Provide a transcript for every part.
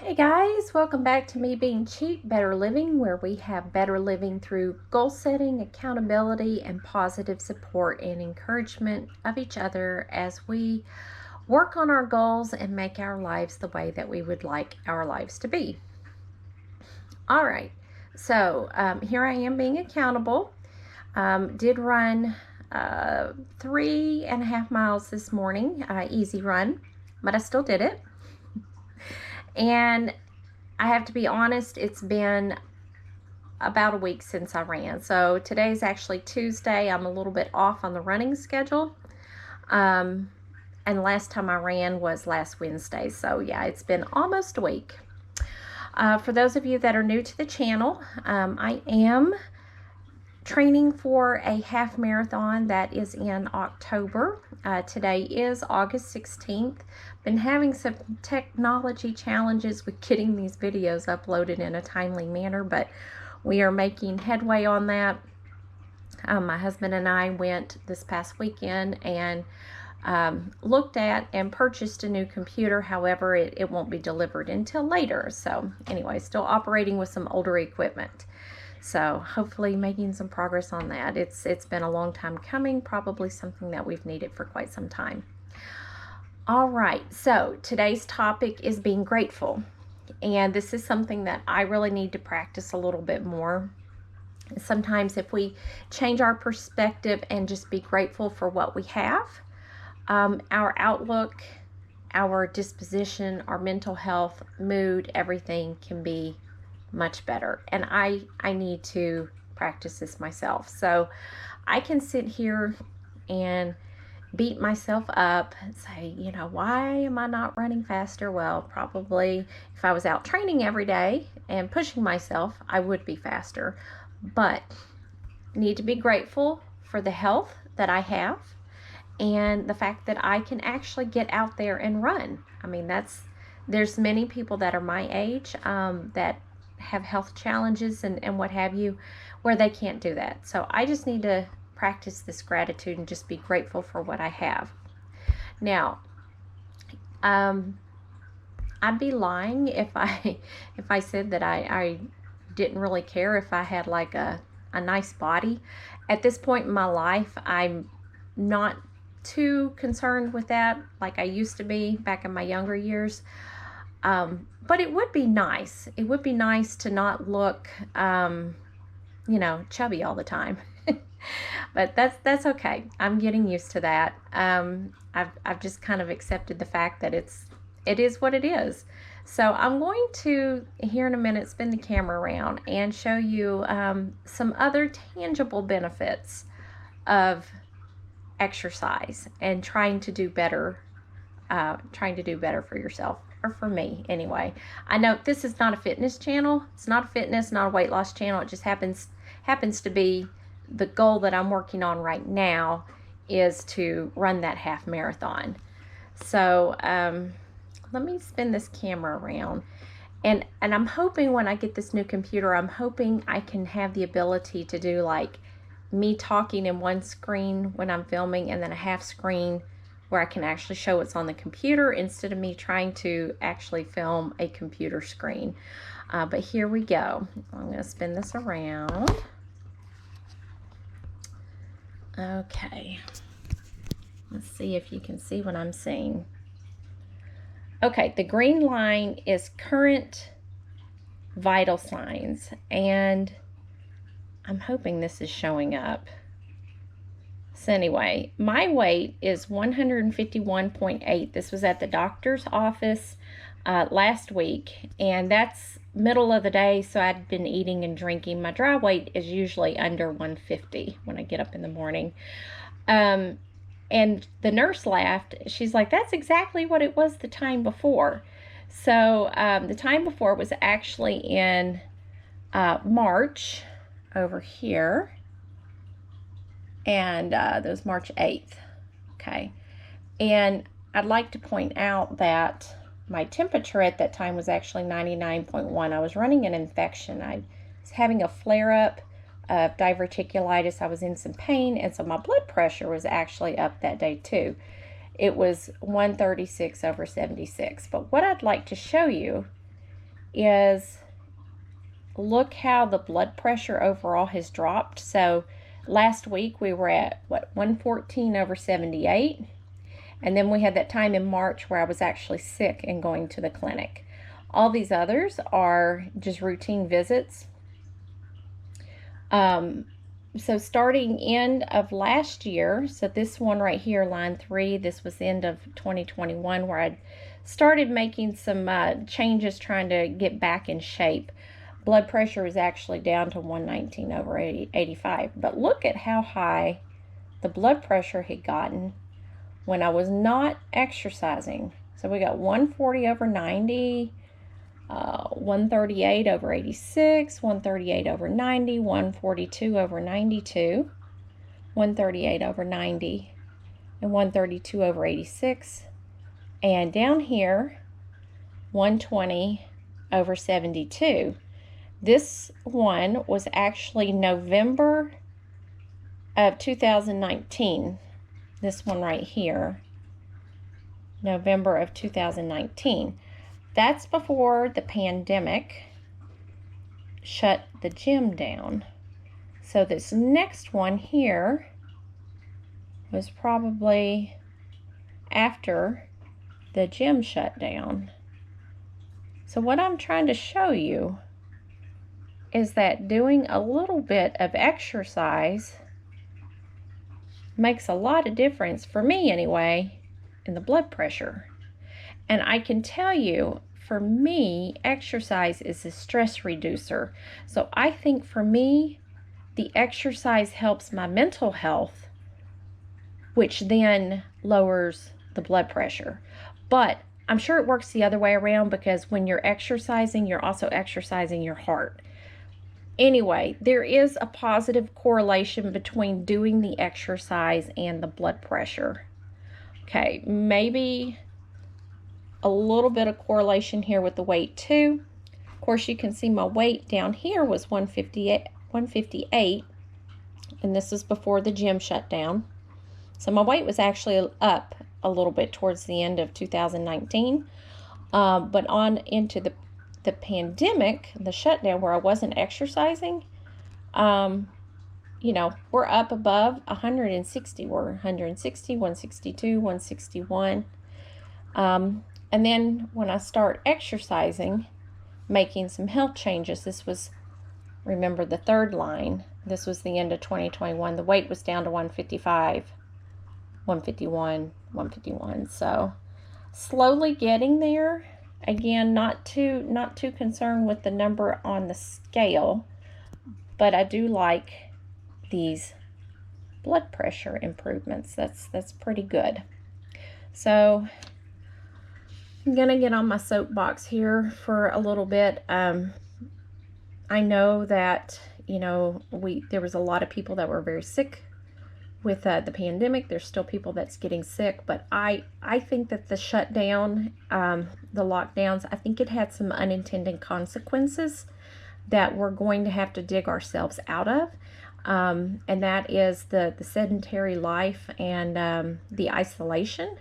Hey guys, welcome back to Me Being Cheap, Better Living, where we have better living through goal setting, accountability, and positive support and encouragement of each other as we work on our goals and make our lives the way that we would like our lives to be. All right, so here I am being accountable. Did run 3.5 miles this morning, easy run, but I still did it. And I have to be honest, it's been about a week since I ran. So today's actually Tuesday. I'm a little bit off on the running schedule. And last time I ran was last Wednesday. So yeah, it's been almost a week. For those of you that are new to the channel, I am training for a half marathon that is in October. Today is August 16th. Been having some technology challenges with getting these videos uploaded in a timely manner, but we are making headway on that. My husband and I went this past weekend and looked at and purchased a new computer. However, it won't be delivered until later. So anyway, still operating with some older equipment. So hopefully making some progress on that. It's been a long time coming, probably something that we've needed for quite some time. All right, so today's topic is being grateful. And this is something that I really need to practice a little bit more. Sometimes if we change our perspective and just be grateful for what we have, our outlook, our disposition, our mental health, mood, everything can be much better. And I need to practice this myself. So I can sit here and beat myself up and say, why am I not running faster? Well, probably if I was out training every day and pushing myself, I would be faster. But I need to be grateful for the health that I have and the fact that I can actually get out there and run. I mean, there's many people that are my age that have health challenges and what have you, where they can't do that. So I just need to practice this gratitude and just be grateful for what I have. Now, I'd be lying if I said that I didn't really care if I had like a nice body. At this point in my life, I'm not too concerned with that like I used to be back in my younger years. But it would be nice. It would be nice to not look, chubby all the time. But that's okay. I'm getting used to that. I've just kind of accepted the fact that it is what it is. So I'm going to, here in a minute, spin the camera around and show you some other tangible benefits of exercise and trying to do better for yourself, or for me anyway. I know this is not a fitness channel. It's not a fitness, not a weight loss channel. It just happens to be the goal that I'm working on right now is to run that half marathon. So let me spin this camera around. And I'm hoping when I get this new computer, I'm hoping I can have the ability to do like me talking in one screen when I'm filming and then a half screen where I can actually show what's on the computer instead of me trying to actually film a computer screen. But here we go. I'm going to spin this around. Okay. Let's see if you can see what I'm seeing. Okay, the green line is current vital signs, and I'm hoping this is showing up. So anyway, my weight is 151.8. This was at the doctor's office last week, and that's middle of the day, so I'd been eating and drinking. My dry weight is usually under 150 when I get up in the morning. And the nurse laughed. She's like, that's exactly what it was the time before. So the time before was actually in March over here. And that was March 8th. Okay. And I'd like to point out that my temperature at that time was actually 99.1. I was running an infection. I was having a flare-up of diverticulitis. I was in some pain, and so my blood pressure was actually up that day too. It was 136/76. But what I'd like to show you is look how the blood pressure overall has dropped. So last week we were at, what, 114/78. And then we had that time in March where I was actually sick and going to the clinic. All these others are just routine visits. So starting end of last year, so this one right here, line 3, this was the end of 2021 where I started making some changes trying to get back in shape. Blood pressure is actually down to 119/85. But look at how high the blood pressure had gotten when I was not exercising. So we got 140/90, 138/86, 138/90, 142/92, 138/90, and 132/86. And down here, 120/72. This one was actually November of 2019. This one right here, November of 2019. That's before the pandemic shut the gym down. So this next one here was probably after the gym shut down. So what I'm trying to show you is that doing a little bit of exercise makes a lot of difference, for me anyway, in the blood pressure. And I can tell you, for me, exercise is a stress reducer. So I think for me, the exercise helps my mental health, which then lowers the blood pressure. But I'm sure it works the other way around, because when you're exercising, you're also exercising your heart. Anyway, there is a positive correlation between doing the exercise and the blood pressure. Okay, maybe a little bit of correlation here with the weight too. Of course, you can see my weight down here was 158, and this is before the gym shut down. So my weight was actually up a little bit towards the end of 2019, but on into the pandemic, the shutdown, where I wasn't exercising, we're up above 160. We're 160, 162, 161. And then when I start exercising, making some health changes, this was, remember, the third line. This was the end of 2021. The weight was down to 155, 151, 151. So slowly getting there. Again, not too concerned with the number on the scale, but I do like these blood pressure improvements. That's pretty good. So I'm gonna get on my soapbox here for a little bit. I know that there was a lot of people that were very sick with the pandemic. There's still people that's getting sick, but I think that the shutdown, the lockdowns, I think it had some unintended consequences that we're going to have to dig ourselves out of, and that is the sedentary life and the isolation.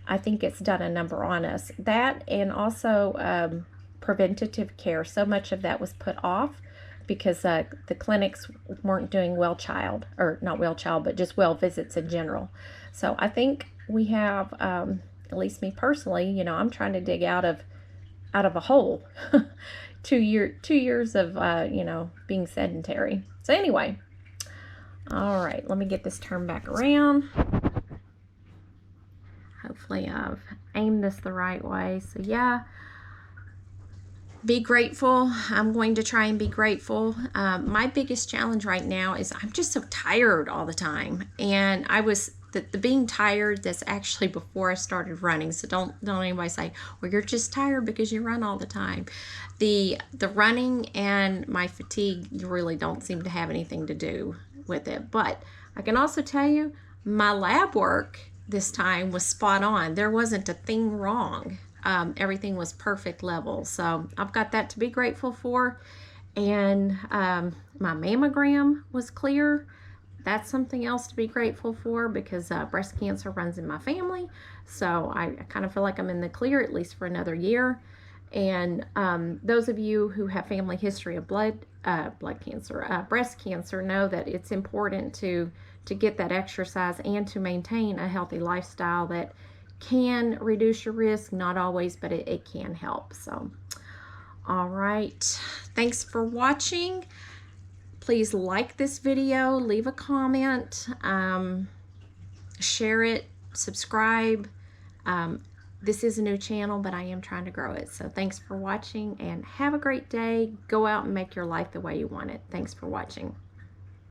I think it's done a number on us. That, and also preventative care. So much of that was put off because the clinics weren't doing not well child, but just well visits in general. So I think we have, at least me personally, I'm trying to dig out of a hole. 2 years of being sedentary. So anyway, all right, let me get this turned back around. Hopefully I've aimed this the right way. So yeah, be grateful. I'm going to try and be grateful. My biggest challenge right now is I'm just so tired all the time. And the being tired, that's actually before I started running. So don't anybody say, well, you're just tired because you run all the time. The running and my fatigue really don't seem to have anything to do with it. But I can also tell you, my lab work this time was spot on. There wasn't a thing wrong. Everything was perfect level. So I've got that to be grateful for. And my mammogram was clear. That's something else to be grateful for, because breast cancer runs in my family. So I kind of feel like I'm in the clear, at least for another year. And those of you who have family history of breast cancer know that it's important to get that exercise and to maintain a healthy lifestyle that can reduce your risk. Not always, but it can help. So, all right. Thanks for watching. Please like this video, leave a comment, share it, subscribe. This is a new channel, but I am trying to grow it. So thanks for watching and have a great day. Go out and make your life the way you want it. Thanks for watching.